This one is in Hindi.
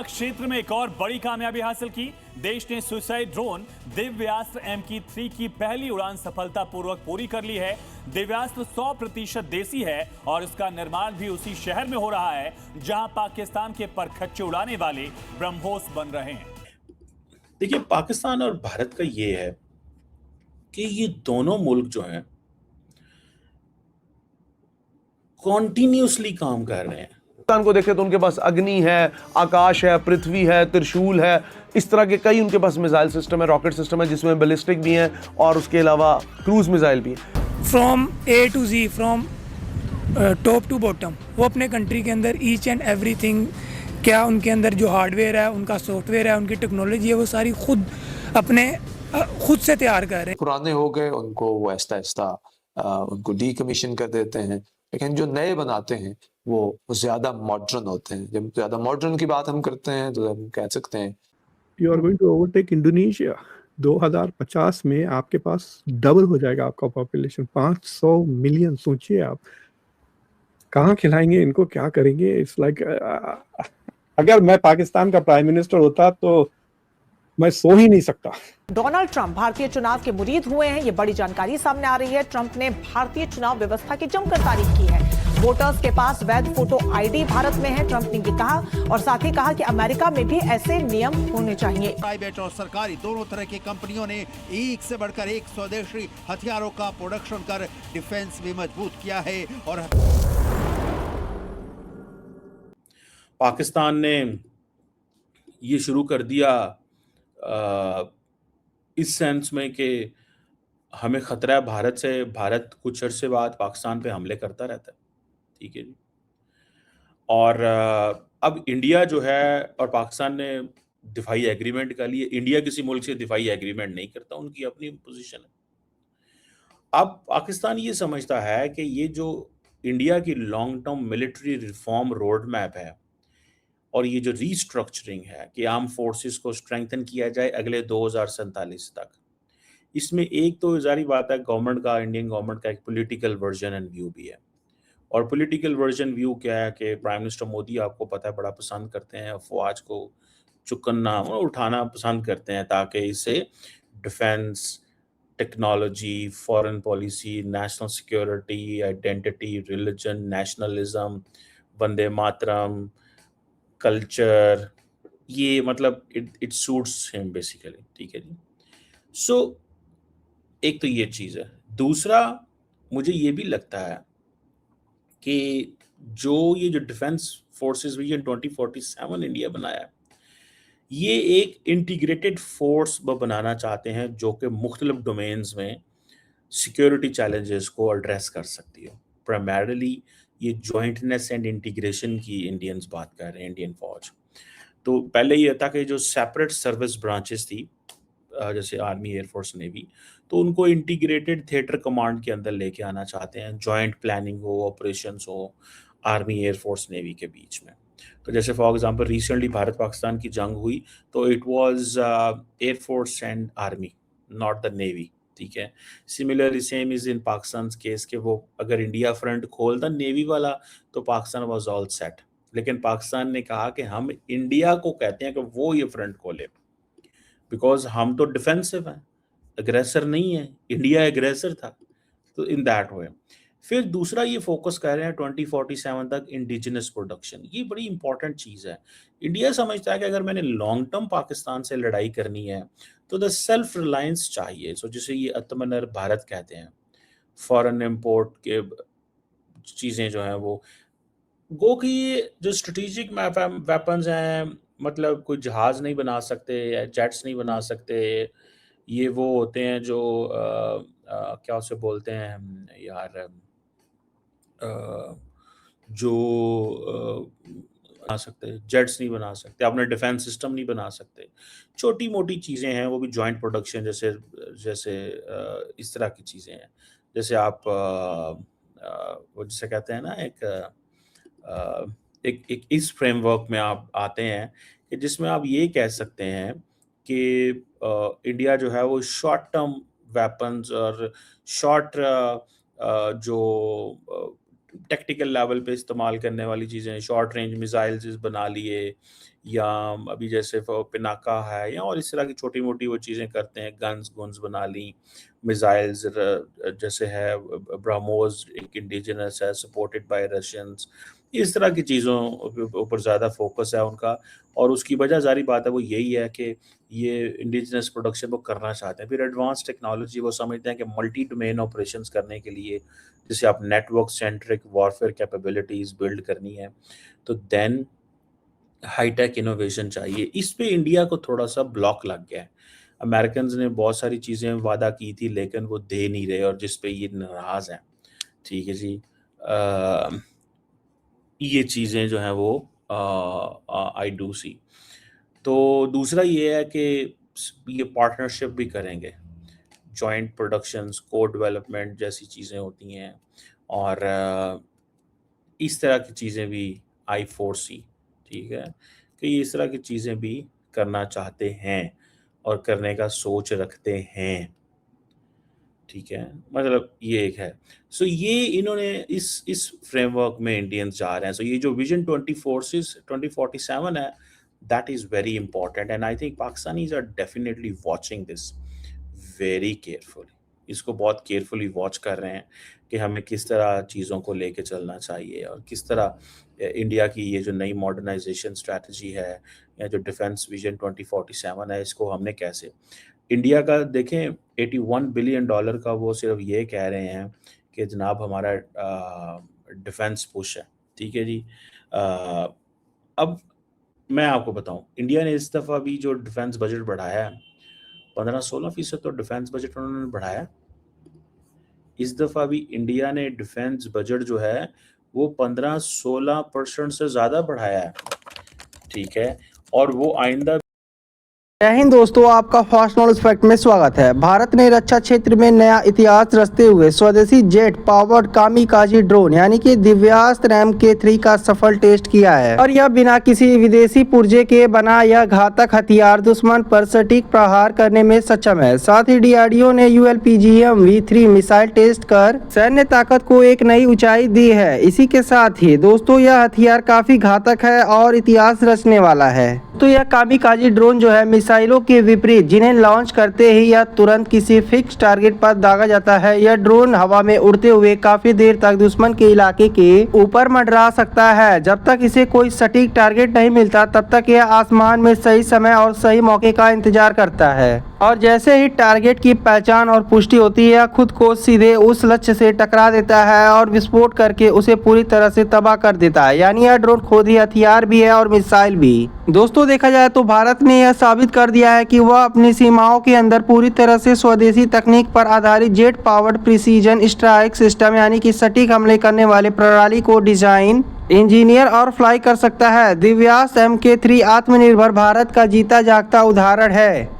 क्षेत्र में एक और बड़ी कामयाबी हासिल की। देश ने सुसाइड ड्रोन दिव्यास्त्र MK3 की पहली उड़ान सफलतापूर्वक पूरी कर ली है। दिव्यास्त्र 100% देसी है और इसका निर्माण भी उसी शहर में हो रहा है जहां पाकिस्तान के परखच्चे उड़ाने वाले ब्रह्मोस बन रहे हैं। देखिए, पाकिस्तान और भारत का ये है कि ये दोनों मुल्क जो हैं कॉन्टिन्यूसली काम कर रहे हैं। पाकिस्तान को देखें तो उनके पास अग्नि है, आकाश है, पृथ्वी है, त्रिशूल है, इस तरह के कई उनके पास मिसाइल सिस्टम है, रॉकेट सिस्टम है, जिसमें बैलिस्टिक भी हैं और उसके अलावा क्रूज मिसाइल भी हैं। From A to Z, from top to bottom, वो अपने कंट्री के अंदर ईच एंड एवरीथिंग, क्या उनके अंदर जो हार्डवेयर है, उनका सॉफ्टवेयर है, उनकी टेक्नोलॉजी है, वो सारी खुद से तैयार कर रहे हैं। पुराने हो गए उनको वो आहिस्ता आहिस्ता उनको डीकमीशन कर देते हैं, लेकिन जो नए बनाते हैं वो ज्यादा मॉडर्न होते हैं। जब ज्यादा मॉडर्न की बात हम करते हैं तो हम कह सकते हैं you are going to overtake Indonesia. 2050 में आपके पास डबल हो जाएगा आपका पॉपुलेशन, 500 मिलियन। सोचिए आप कहाँ खिलाएंगे इनको, क्या करेंगे। इट्स लाइक अगर मैं पाकिस्तान का प्राइम मिनिस्टर होता तो मैं सो ही नहीं सकता। डोनाल्ड ट्रंप भारतीय चुनाव के मुरीद हुए हैं, ये बड़ी जानकारी सामने आ रही है। ट्रंप ने भारतीय चुनाव व्यवस्था की जमकर तारीफ की है। वोटर्स के पास वैध फोटो आईडी भारत में है, ट्रंप ने ये कहा, और साथ ही कहा कि अमेरिका में भी ऐसे नियम होने चाहिए। प्राइवेट और सरकारी दोनों तरह की कंपनियों ने एक से बढ़कर एक स्वदेशी हथियारों का प्रोडक्शन कर डिफेंस भी मजबूत किया है। और पाकिस्तान ने ये शुरू कर दिया इस सेंस में कि हमें खतरा है भारत से। भारत कुछ अरसे बाद पाकिस्तान पे हमले करता रहता है, ठीक है जी। और अब इंडिया जो है और पाकिस्तान ने दिफाई एग्रीमेंट कर लिए। इंडिया किसी मुल्क से दिफाई एग्रीमेंट नहीं करता, उनकी अपनी पोजीशन है। अब पाकिस्तान ये समझता है कि ये जो इंडिया की long term military reform road map है और ये जो रीस्ट्रक्चरिंग है कि आर्म फोर्सेस को स्ट्रेंथन किया जाए अगले 2047 तक, इसमें एक तो जारी बात है गवर्नमेंट का, इंडियन गवर्नमेंट का एक पॉलिटिकल वर्जन एंड व्यू भी है। और पॉलिटिकल वर्जन व्यू क्या है कि प्राइम मिनिस्टर मोदी, आपको पता है, बड़ा पसंद करते हैं अफवाज को चुकना उठाना पसंद करते हैं ताकि इससे defence, technology, foreign policy, national security, identity, religion, nationalism, Vande Mataram, culture, ये मतलब इट सूट्स हिम बेसिकली, ठीक है जी। सो एक तो ये चीज़ है। दूसरा, मुझे ये भी लगता है कि ये जो डिफेंस फोर्सेस विजन 2047 इंडिया बनाया है, ये एक इंटीग्रेटेड फोर्स बनाना चाहते हैं जो कि मुख्तलिफ डोमेन्स में सिक्योरिटी चैलेंजेस को एड्रेस कर सकती है। प्राइमरली ये जॉइंटनेस एंड इंटीग्रेशन की इंडियंस बात कर रहे हैं, इंडियन फौज। तो पहले ये था कि जो सेपरेट सर्विस ब्रांचेस थी जैसे आर्मी, एयरफोर्स, नेवी, तो उनको इंटीग्रेटेड थिएटर कमांड के अंदर लेके आना चाहते हैं। जॉइंट प्लानिंग हो, ऑपरेशंस हो आर्मी, एयरफोर्स, नेवी के बीच में। तो जैसे for example recently Bharat Pakistan की जंग हुई तो it was air force and army, not the navy, ठीक है। Similarly same is in Pakistan case के वो अगर इंडिया फ्रंट खोलता नेवी वाला तो पाकिस्तान वाज ऑल सेट। लेकिन पाकिस्तान ने कहा कि हम इंडिया को कहते हैं कि वो ये फ्रंट खोले, बिकॉज हम तो डिफेंसिव हैं, अग्रेसर नहीं है। इंडिया एग्रेसर था, तो इन दैट वे। फिर दूसरा ये फोकस कर रहे हैं 2047 तक इंडिजिनस प्रोडक्शन। ये बड़ी इंपॉर्टेंट चीज़ है। इंडिया समझता है कि अगर मैंने लॉन्ग टर्म पाकिस्तान से लड़ाई करनी है तो द सेल्फ रिलायंस चाहिए। सो जिसे ये आत्मनिर्भर भारत कहते हैं, फॉरेन इम्पोर्ट के चीज़ें जो हैं वो गो कि ये जो स्ट्रेटेजिक वेपन्स हैं, मतलब कोई जहाज़ नहीं बना सकते या जेट्स नहीं बना सकते। ये वो होते हैं जो क्या उसे बोलते हैं हम यार, जो बना सकते, जेट्स नहीं बना सकते, अपने डिफेंस सिस्टम नहीं बना सकते। छोटी मोटी चीज़ें हैं, वो भी जॉइंट प्रोडक्शन जैसे जैसे इस तरह की चीज़ें हैं। जैसे आप वो जिसे कहते हैं ना एक इस फ्रेमवर्क में आप आते हैं कि जिसमें आप ये कह सकते हैं कि इंडिया जो है वो शॉर्ट टर्म वेपन्स और शॉर्ट जो टेक्टिकल लेवल पे इस्तेमाल करने वाली चीज़ें, शॉर्ट रेंज मिसाइल्स बना लिए या अभी जैसे पिनाका है या और इस तरह की छोटी मोटी वो चीज़ें करते हैं, गन्स गुन्स बना ली, मिसाइल्स जैसे है ब्रह्मोस एक इंडिजिनस है सपोर्टेड बाय रशियंस, इस तरह की चीज़ों ऊपर ज़्यादा फोकस है उनका। और उसकी वजह ज़ाहिर बात है वो यही है कि ये इंडिजिनस प्रोडक्शन वो करना चाहते हैं। फिर एडवांस टेक्नोलॉजी वो समझते हैं कि मल्टी डोमेन ऑपरेशंस करने के लिए जैसे आप network centric warfare capabilities build करनी है, तो देन हाईटेक इनोवेशन चाहिए। इस पे इंडिया को थोड़ा-सा ब्लॉक लग गया है। अमेरिकन्स ने बहुत सारी चीज़ें वादा की थी लेकिन वो दे नहीं रहे और जिस पे ये नाराज़ हैं। ठीक है जी। ये चीज़ें जो हैं वो आई डू सी। तो दूसरा ये है कि ये पार्टनरशिप भी करेंगे। जॉइंट प्रोडक्शंस, को-डेवलपमेंट जैसी चीज़ें होती हैं और इस तरह की चीज़ें भी आई फोरसी, ठीक है? कि ये इस तरह की चीज़ें भी करना चाहते हैं और करने का सोच रखते हैं, ठीक है? मतलब ये एक है। सो ये इन्होंने इस फ्रेमवर्क में इंडियंस जा रहे हैं। सो ये जो विज़न 2047 है, that is very important and I think Pakistanis are definitely watching this very carefully. इसको बहुत केयरफुली वॉच कर रहे हैं कि हमें किस तरह चीज़ों को लेके चलना चाहिए और किस तरह इंडिया की ये जो नई मॉडर्नाइजेशन स्ट्रैटेजी है या जो डिफेंस विजन 2047 है, इसको हमने कैसे इंडिया का देखें 81 बिलियन डॉलर का वो सिर्फ ये कह रहे हैं कि जनाब हमारा डिफेंस पुश है, ठीक है जी। अब मैं आपको बताऊं, इंडिया ने इस दफ़ा भी जो डिफेंस बजट बढ़ाया है 15-16% तो डिफेंस बजट उन्होंने बढ़ाया। इस दफ़ा भी इंडिया ने डिफेंस बजट जो है वो 15-16% से ज़्यादा बढ़ाया है, ठीक है? और वो आइंदा जय हिंद दोस्तों, आपका फास्ट नॉलेज फैक्ट में स्वागत है। भारत ने रक्षा क्षेत्र में नया इतिहास रचते हुए स्वदेशी जेट पावर्ड कामिकाजी ड्रोन यानी कि दिव्यास्त्र MK3 का सफल टेस्ट किया है और यह बिना किसी विदेशी पुर्जे के बना यह घातक हथियार दुश्मन पर सटीक प्रहार करने में सक्षम है। साथ ही DRDO ने ULPGM V3 मिसाइल टेस्ट कर सैन्य ताकत को एक नई ऊंचाई दी है। इसी के साथ ही दोस्तों यह हथियार काफी घातक है और इतिहास रचने वाला है। तो यह कामिकाजी ड्रोन जो है मिसाइलों के विपरीत जिन्हें लॉन्च करते ही यह तुरंत किसी फिक्स टारगेट पर दागा जाता है। यह ड्रोन हवा में उड़ते हुए काफी देर तक दुश्मन के इलाके के ऊपर मंडरा सकता है। जब तक इसे कोई सटीक टारगेट नहीं मिलता तब तक यह आसमान में सही समय और सही मौके का इंतजार करता है और जैसे ही टारगेट की पहचान और पुष्टि होती है, यह खुद को सीधे उस लक्ष्य से टकरा देता है और विस्फोट करके उसे पूरी तरह से तबाह कर देता है। यानी यह ड्रोन खुद ही हथियार भी है और मिसाइल भी। दोस्तों देखा जाए तो भारत ने यह साबित कर दिया है कि वह अपनी सीमाओं के अंदर पूरी तरह से स्वदेशी तकनीक पर आधारित jet powered precision strike system यानी कि सटीक हमले करने वाले प्रणाली को डिजाइन, इंजीनियर और फ्लाई कर सकता है। दिव्यास्त्र MK3 आत्मनिर्भर भारत का जीता जागता उदाहरण है।